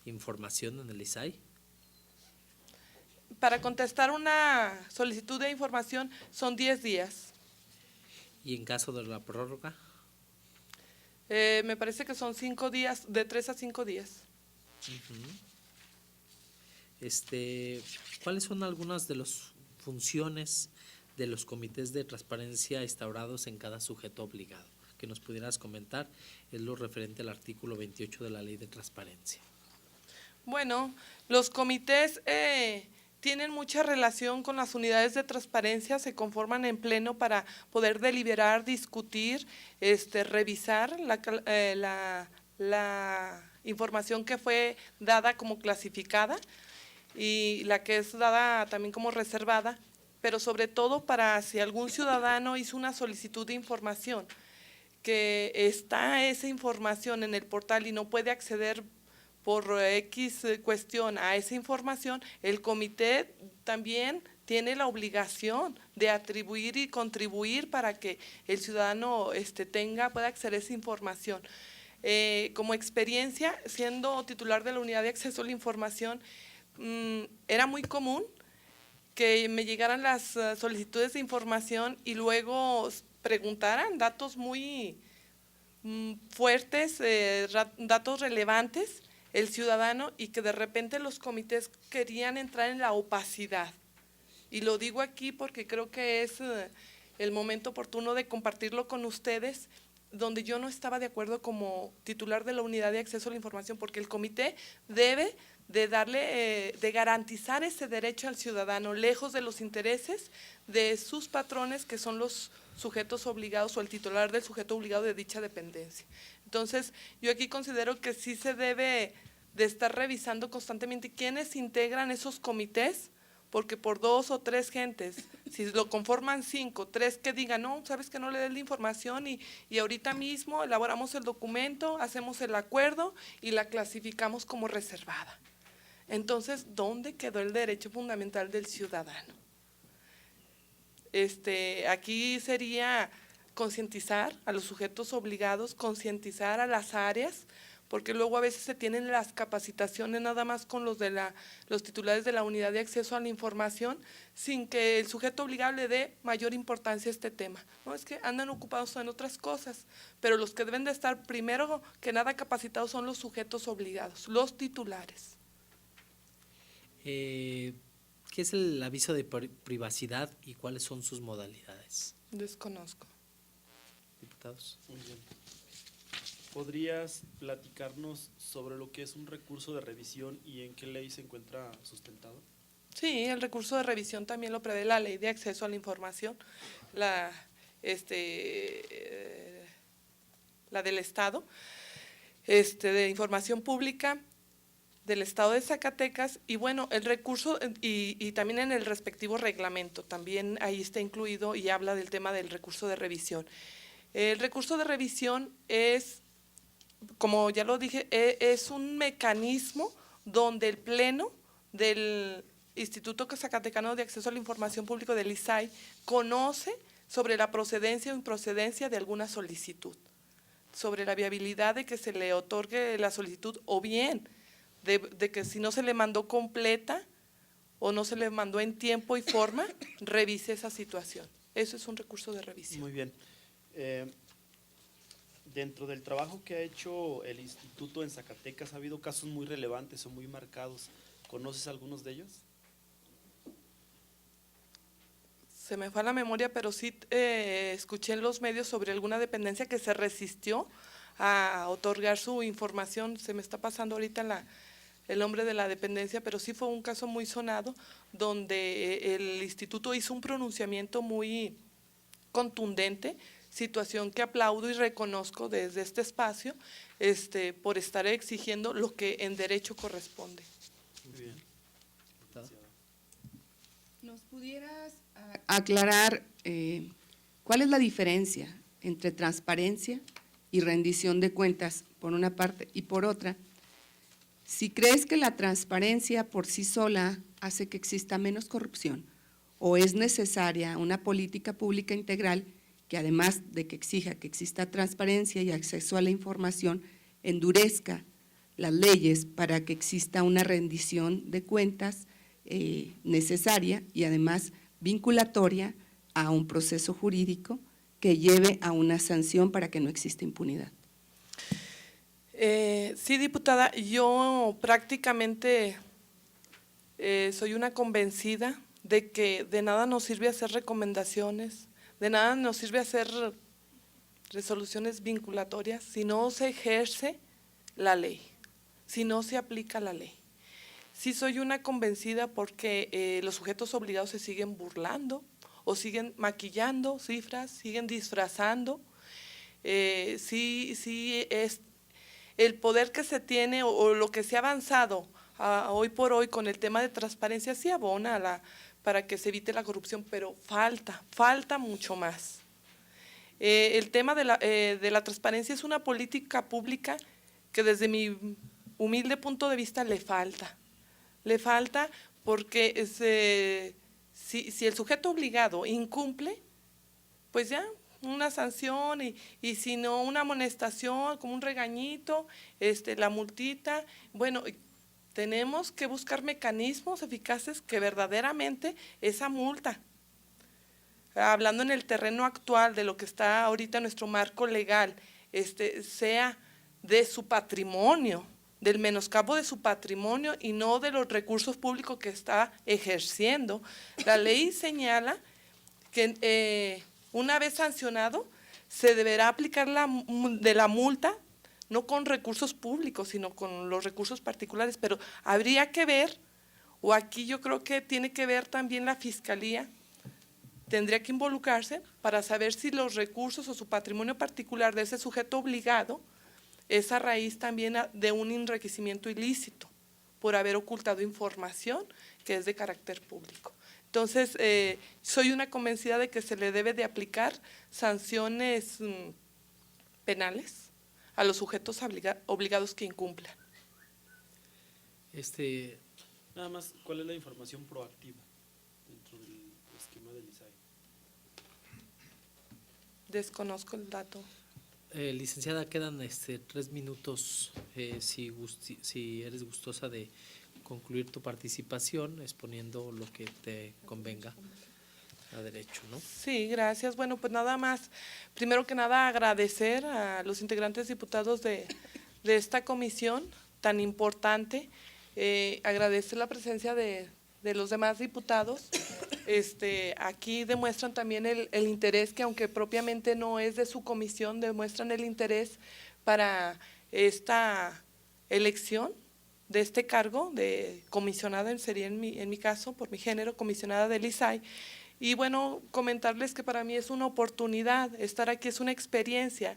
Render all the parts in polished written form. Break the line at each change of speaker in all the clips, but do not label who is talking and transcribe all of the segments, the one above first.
información en el ISAI?
Para contestar una solicitud de información son 10 días.
¿Y en caso de la prórroga?
Me parece que son 5 días, de 3 a 5 días.
¿Cuáles son algunas de las funciones de los comités de transparencia instaurados en cada sujeto obligado? Que nos pudieras comentar, es lo referente al artículo 28 de la Ley de Transparencia.
Bueno, los comités tienen mucha relación con las unidades de transparencia, se conforman en pleno para poder deliberar, discutir, revisar la información que fue dada como clasificada y la que es dada también como reservada, pero sobre todo para si algún ciudadano hizo una solicitud de información, que está esa información en el portal y no puede acceder por X cuestión a esa información, el comité también tiene la obligación de atribuir y contribuir para que el ciudadano pueda acceder a esa información. Como experiencia, siendo titular de la unidad de acceso a la información, era muy común que me llegaran las solicitudes de información y luego preguntaran datos muy fuertes, datos relevantes, el ciudadano, y que de repente los comités querían entrar en la opacidad. Y lo digo aquí porque creo que es el momento oportuno de compartirlo con ustedes, donde yo no estaba de acuerdo como titular de la unidad de acceso a la información, porque el comité debe de garantizar ese derecho al ciudadano, lejos de los intereses de sus patrones, que son los sujetos obligados o el titular del sujeto obligado de dicha dependencia. Entonces, yo aquí considero que sí se debe de estar revisando constantemente quiénes integran esos comités, porque por 2 o 3 gentes, si lo conforman 5, 3 que digan, no, sabes que no le des la información y ahorita mismo elaboramos el documento, hacemos el acuerdo y la clasificamos como reservada. Entonces, ¿dónde quedó el derecho fundamental del ciudadano? Aquí sería concientizar a los sujetos obligados, concientizar a las áreas, porque luego a veces se tienen las capacitaciones nada más con los titulares de la unidad de acceso a la información, sin que el sujeto obligado le dé mayor importancia a este tema. No, es que andan ocupados en otras cosas, pero los que deben de estar primero que nada capacitados son los sujetos obligados, los titulares.
¿Qué es el aviso de privacidad y cuáles son sus modalidades?
Desconozco.
Diputados.
Muy bien. ¿Podrías platicarnos sobre lo que es un recurso de revisión y en qué ley se encuentra sustentado?
Sí, el recurso de revisión también lo prevé la Ley de Acceso a la Información, la del Estado, de Información Pública del Estado de Zacatecas, y bueno, el recurso y también en el respectivo reglamento, también ahí está incluido y habla del tema del recurso de revisión. El recurso de revisión es, como ya lo dije, es un mecanismo donde el Pleno del Instituto Zacatecano de Acceso a la Información Pública del ISAI conoce sobre la procedencia o improcedencia de alguna solicitud, sobre la viabilidad de que se le otorgue la solicitud o bien de que si no se le mandó completa o no se le mandó en tiempo y forma, revise esa situación. Eso es un recurso de revisión.
Muy bien. Dentro del trabajo que ha hecho el instituto en Zacatecas, ¿ha habido casos muy relevantes o muy marcados? ¿Conoces algunos de ellos?
Se me fue a la memoria, pero sí escuché en los medios sobre alguna dependencia que se resistió a otorgar su información. Se me está pasando ahorita el nombre de la dependencia, pero sí fue un caso muy sonado donde el instituto hizo un pronunciamiento muy contundente, situación que aplaudo y reconozco desde este espacio, por estar exigiendo lo que en derecho corresponde.
Muy bien.
¿Nos pudieras aclarar cuál es la diferencia entre transparencia y rendición de cuentas, por una parte, y por otra, si crees que la transparencia por sí sola hace que exista menos corrupción o es necesaria una política pública integral que además de que exija que exista transparencia y acceso a la información, endurezca las leyes para que exista una rendición de cuentas necesaria y además vinculatoria a un proceso jurídico que lleve a una sanción para que no exista impunidad.
Sí, diputada, yo prácticamente soy una convencida de que de nada nos sirve hacer recomendaciones, de nada nos sirve hacer resoluciones vinculatorias si no se ejerce la ley, si no se aplica la ley. Sí soy una convencida porque los sujetos obligados se siguen burlando o siguen maquillando cifras, siguen disfrazando. Sí es el poder que se tiene o lo que se ha avanzado hoy por hoy con el tema de transparencia sí abona para que se evite la corrupción, pero falta mucho más. El tema de la transparencia es una política pública que desde mi humilde punto de vista le falta porque si el sujeto obligado incumple, pues ya una sanción y si no una amonestación, como un regañito, la multita. Bueno, tenemos que buscar mecanismos eficaces que verdaderamente esa multa, hablando en el terreno actual de lo que está ahorita nuestro marco legal, sea de su patrimonio, del menoscabo de su patrimonio y no de los recursos públicos que está ejerciendo. La ley señala que una vez sancionado se deberá aplicar de la multa, no con recursos públicos, sino con los recursos particulares, pero habría que ver, o aquí yo creo que tiene que ver también la Fiscalía, tendría que involucrarse para saber si los recursos o su patrimonio particular de ese sujeto obligado es a raíz también de un enriquecimiento ilícito por haber ocultado información que es de carácter público. Entonces, soy una convencida de que se le debe de aplicar sanciones penales a los sujetos obligados que incumplan.
Nada más, ¿cuál es la información proactiva dentro del esquema del ISAI?
Desconozco el dato.
Licenciada, quedan 3 minutos, si eres gustosa de concluir tu participación exponiendo lo que te convenga a derecho, ¿no?
Sí, gracias. Bueno, pues nada más, primero que nada agradecer a los integrantes diputados de esta comisión tan importante, agradecer la presencia de los demás diputados. Aquí demuestran también el interés que aunque propiamente no es de su comisión, demuestran el interés para esta elección de este cargo de comisionada, sería en mi caso, por mi género, comisionada del ISAI. Y bueno, comentarles que para mí es una oportunidad, estar aquí es una experiencia.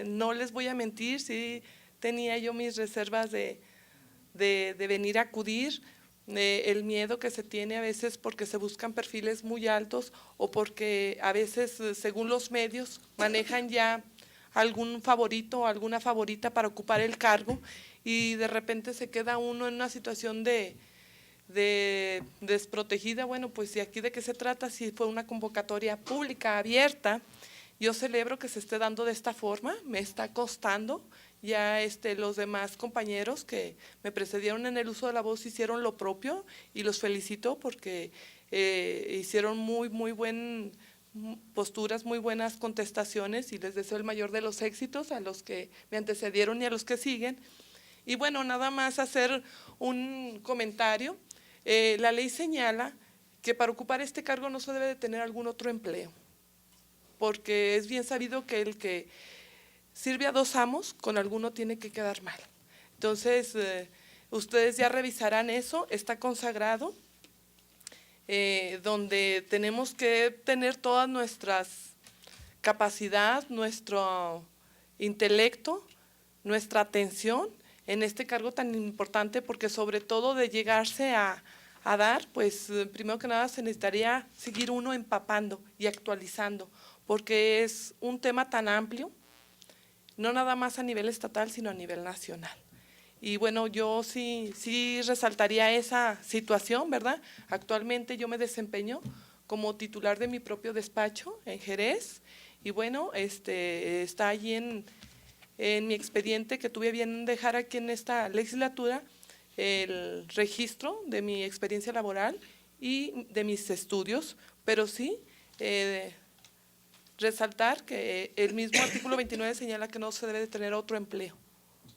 No les voy a mentir, sí tenía yo mis reservas de venir a acudir, el miedo que se tiene a veces porque se buscan perfiles muy altos o porque a veces, según los medios, manejan ya algún favorito o alguna favorita para ocupar el cargo y de repente se queda uno en una situación de desprotegida. Bueno, pues ¿de aquí de qué se trata? Si fue una convocatoria pública, abierta, yo celebro que se esté dando de esta forma, me está costando. Ya los demás compañeros que me precedieron en el uso de la voz hicieron lo propio y los felicito porque hicieron muy buenas posturas, muy buenas contestaciones y les deseo el mayor de los éxitos a los que me antecedieron y a los que siguen. Y bueno, nada más hacer un comentario. La ley señala que para ocupar este cargo no se debe de tener algún otro empleo, porque es bien sabido que el que sirve a dos amos, con alguno tiene que quedar mal. Entonces, ustedes ya revisarán eso, está consagrado, donde tenemos que tener todas nuestras capacidad, nuestro intelecto, nuestra atención en este cargo tan importante, porque sobre todo de llegarse a dar, pues primero que nada se necesitaría seguir uno empapando y actualizando, porque es un tema tan amplio, no nada más a nivel estatal, sino a nivel nacional. Y bueno, yo sí resaltaría esa situación, ¿verdad? Actualmente yo me desempeño como titular de mi propio despacho en Jerez, y bueno, está allí en mi expediente que tuve bien dejar aquí en esta legislatura el registro de mi experiencia laboral y de mis estudios, pero sí resaltar que el mismo artículo 29 señala que no se debe de tener otro empleo,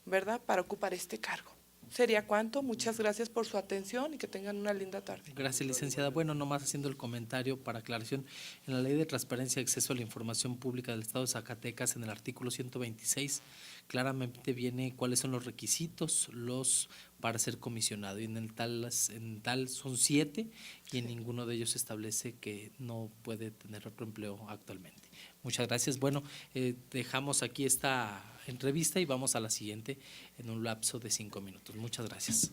¿verdad?, para ocupar este cargo. ¿Sería cuánto? Muchas gracias por su atención y que tengan una linda tarde.
Gracias, licenciada. Bueno, nomás haciendo el comentario para aclaración, en la Ley de Transparencia y Acceso a la Información Pública del Estado de Zacatecas, en el artículo 126, claramente viene cuáles son los requisitos para ser comisionado, y en tal son 7, y en ninguno de ellos se establece que no puede tener otro empleo actualmente. Muchas gracias. Bueno, dejamos aquí esta entrevista y vamos a la siguiente en un lapso de 5 minutos. Muchas gracias.